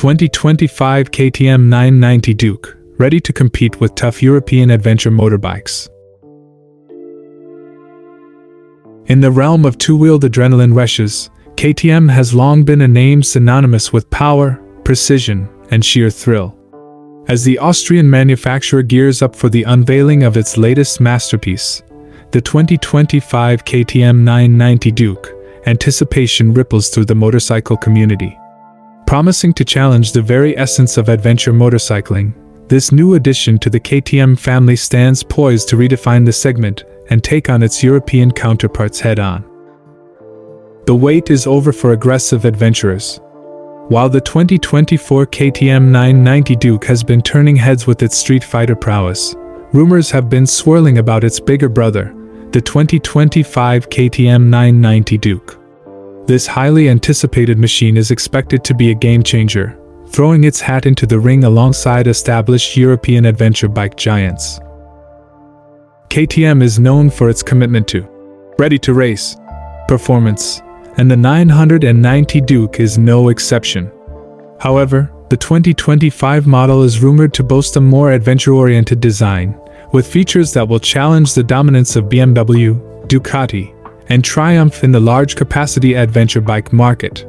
2025 KTM 990 Duke, ready to compete with tough European adventure motorbikes. In the realm of two-wheeled adrenaline rushes, KTM has long been a name synonymous with power, precision, and sheer thrill. As the Austrian manufacturer gears up for the unveiling of its latest masterpiece, the 2025 KTM 990 Duke, anticipation ripples through the motorcycle community. Promising to challenge the very essence of adventure motorcycling, this new addition to the KTM family stands poised to redefine the segment and take on its European counterparts head-on. The wait is over for aggressive adventurers. While the 2024 KTM 990 Duke has been turning heads with its streetfighter prowess, rumors have been swirling about its bigger brother, the 2025 KTM 990 Duke. This highly anticipated machine is expected to be a game-changer, throwing its hat into the ring alongside established European adventure bike giants. KTM is known for its commitment to ready-to-race performance, and the 990 Duke is no exception. However, the 2025 model is rumored to boast a more adventure-oriented design, with features that will challenge the dominance of BMW, Ducati, and triumph in the large-capacity adventure bike market.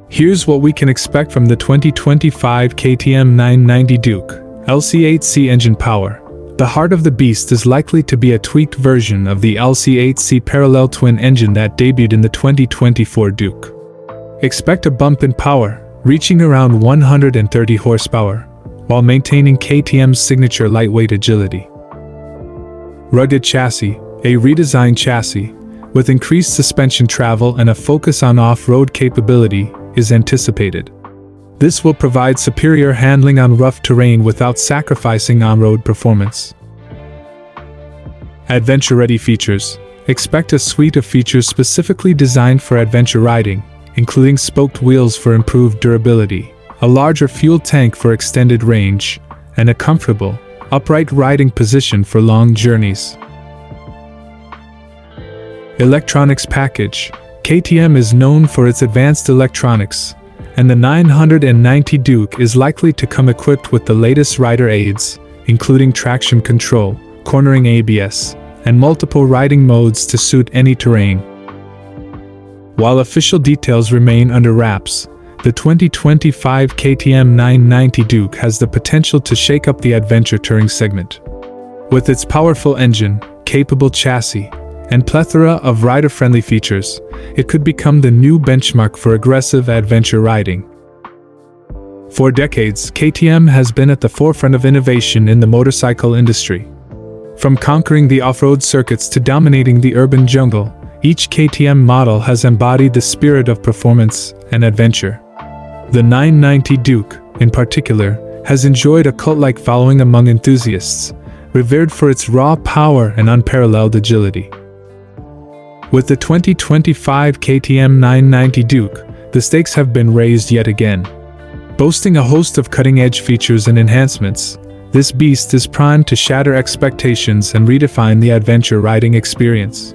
Here's what we can expect from the 2025 KTM 990 Duke. LC8C engine power. The heart of the beast is likely to be a tweaked version of the LC8C parallel twin engine that debuted in the 2024 Duke. Expect a bump in power, reaching around 130 horsepower, while maintaining KTM's signature lightweight agility. Rugged chassis. A redesigned chassis, with increased suspension travel and a focus on off-road capability, is anticipated. This will provide superior handling on rough terrain without sacrificing on-road performance. Adventure-ready features. Expect a suite of features specifically designed for adventure riding, including spoked wheels for improved durability, a larger fuel tank for extended range, and a comfortable, upright riding position for long journeys. Electronics package. KTM is known for its advanced electronics, and the 990 Duke is likely to come equipped with the latest rider aids, including traction control, cornering ABS, and multiple riding modes to suit any terrain. While official details remain under wraps, the 2025 KTM 990 Duke has the potential to shake up the adventure touring segment. With its powerful engine, capable chassis, and plethora of rider-friendly features, it could become the new benchmark for aggressive adventure riding. For decades, KTM has been at the forefront of innovation in the motorcycle industry. From conquering the off-road circuits to dominating the urban jungle, each KTM model has embodied the spirit of performance and adventure. The 990 Duke, in particular, has enjoyed a cult-like following among enthusiasts, revered for its raw power and unparalleled agility. With the 2025 KTM 990 Duke, the stakes have been raised yet again. Boasting a host of cutting-edge features and enhancements, this beast is primed to shatter expectations and redefine the adventure riding experience.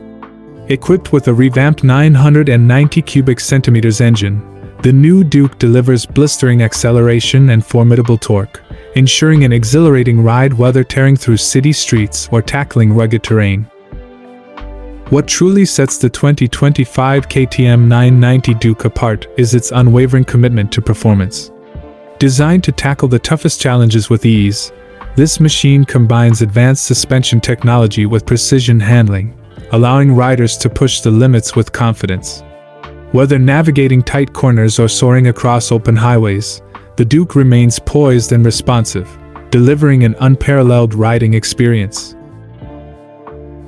Equipped with a revamped 990 cubic centimeters engine, the new Duke delivers blistering acceleration and formidable torque, ensuring an exhilarating ride whether tearing through city streets or tackling rugged terrain. What truly sets the 2025 KTM 990 Duke apart is its unwavering commitment to performance. Designed to tackle the toughest challenges with ease, this machine combines advanced suspension technology with precision handling, allowing riders to push the limits with confidence. Whether navigating tight corners or soaring across open highways, the Duke remains poised and responsive, delivering an unparalleled riding experience.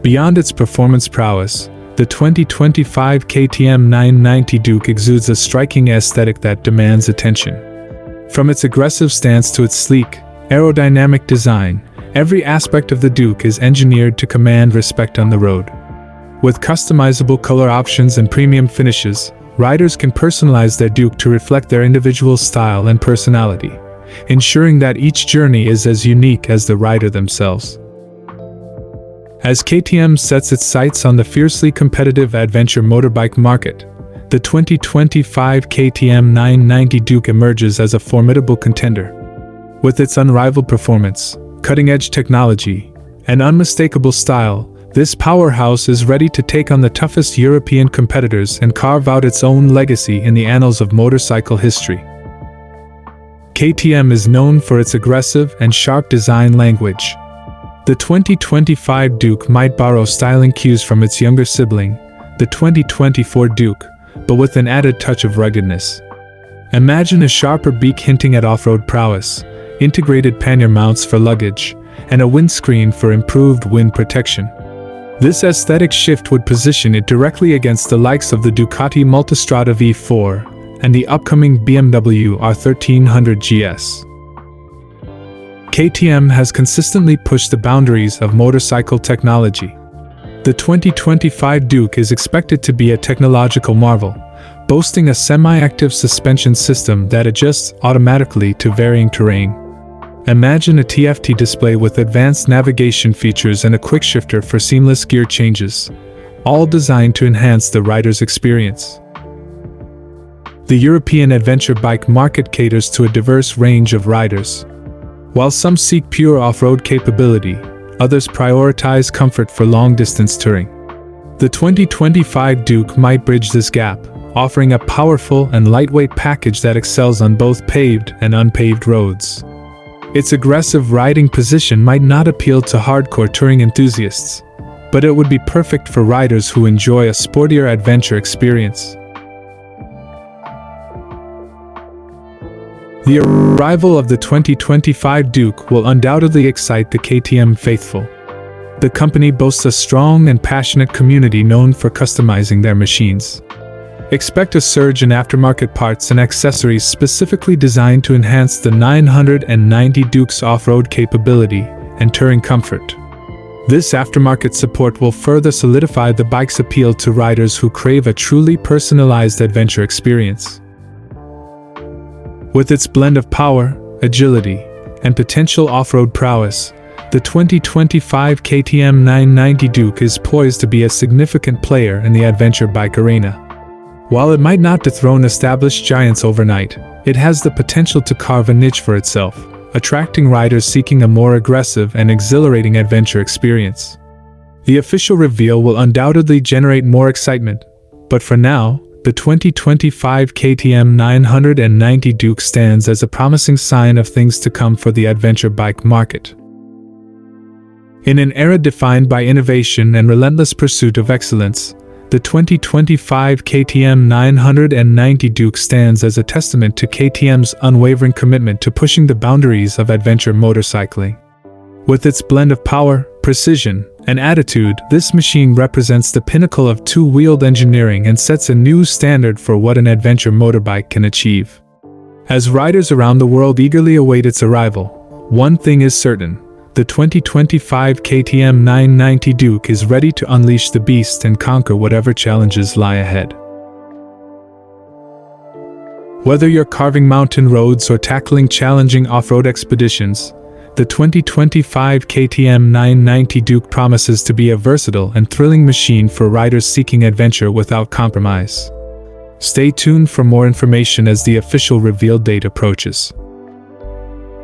Beyond its performance prowess, the 2025 KTM 990 Duke exudes a striking aesthetic that demands attention. From its aggressive stance to its sleek, aerodynamic design, every aspect of the Duke is engineered to command respect on the road. With customizable color options and premium finishes, riders can personalize their Duke to reflect their individual style and personality, ensuring that each journey is as unique as the rider themselves. As KTM sets its sights on the fiercely competitive adventure motorbike market, the 2025 KTM 990 Duke emerges as a formidable contender. With its unrivaled performance, cutting-edge technology, and unmistakable style, this powerhouse is ready to take on the toughest European competitors and carve out its own legacy in the annals of motorcycle history. KTM is known for its aggressive and sharp design language. The 2025 Duke might borrow styling cues from its younger sibling, the 2024 Duke, but with an added touch of ruggedness. Imagine a sharper beak hinting at off-road prowess, integrated pannier mounts for luggage, and a windscreen for improved wind protection. This aesthetic shift would position it directly against the likes of the Ducati Multistrada V4 and the upcoming BMW R1300 GS. KTM has consistently pushed the boundaries of motorcycle technology. The 2025 Duke is expected to be a technological marvel, boasting a semi-active suspension system that adjusts automatically to varying terrain. Imagine a TFT display with advanced navigation features and a quick shifter for seamless gear changes, all designed to enhance the rider's experience. The European adventure bike market caters to a diverse range of riders. While some seek pure off-road capability, others prioritize comfort for long-distance touring. The 2025 Duke might bridge this gap, offering a powerful and lightweight package that excels on both paved and unpaved roads. Its aggressive riding position might not appeal to hardcore touring enthusiasts, but it would be perfect for riders who enjoy a sportier adventure experience. The arrival of the 2025 Duke will undoubtedly excite the KTM faithful. The company boasts a strong and passionate community known for customizing their machines. Expect a surge in aftermarket parts and accessories specifically designed to enhance the 990 Duke's off-road capability and touring comfort. This aftermarket support will further solidify the bike's appeal to riders who crave a truly personalized adventure experience. With its blend of power, agility, and potential off-road prowess, the 2025 KTM 990 Duke is poised to be a significant player in the adventure bike arena. While it might not dethrone established giants overnight, it has the potential to carve a niche for itself, attracting riders seeking a more aggressive and exhilarating adventure experience. The official reveal will undoubtedly generate more excitement, but for now, the 2025 KTM 990 Duke stands as a promising sign of things to come for the adventure bike market. In an era defined by innovation and relentless pursuit of excellence, the 2025 KTM 990 Duke stands as a testament to KTM's unwavering commitment to pushing the boundaries of adventure motorcycling. With its blend of power, precision, and attitude, this machine represents the pinnacle of two-wheeled engineering and sets a new standard for what an adventure motorbike can achieve. As riders around the world eagerly await its arrival, one thing is certain: the 2025 KTM 990 Duke is ready to unleash the beast and conquer whatever challenges lie ahead. Whether you're carving mountain roads or tackling challenging off-road expeditions, the 2025 KTM 990 Duke promises to be a versatile and thrilling machine for riders seeking adventure without compromise. Stay tuned for more information as the official reveal date approaches.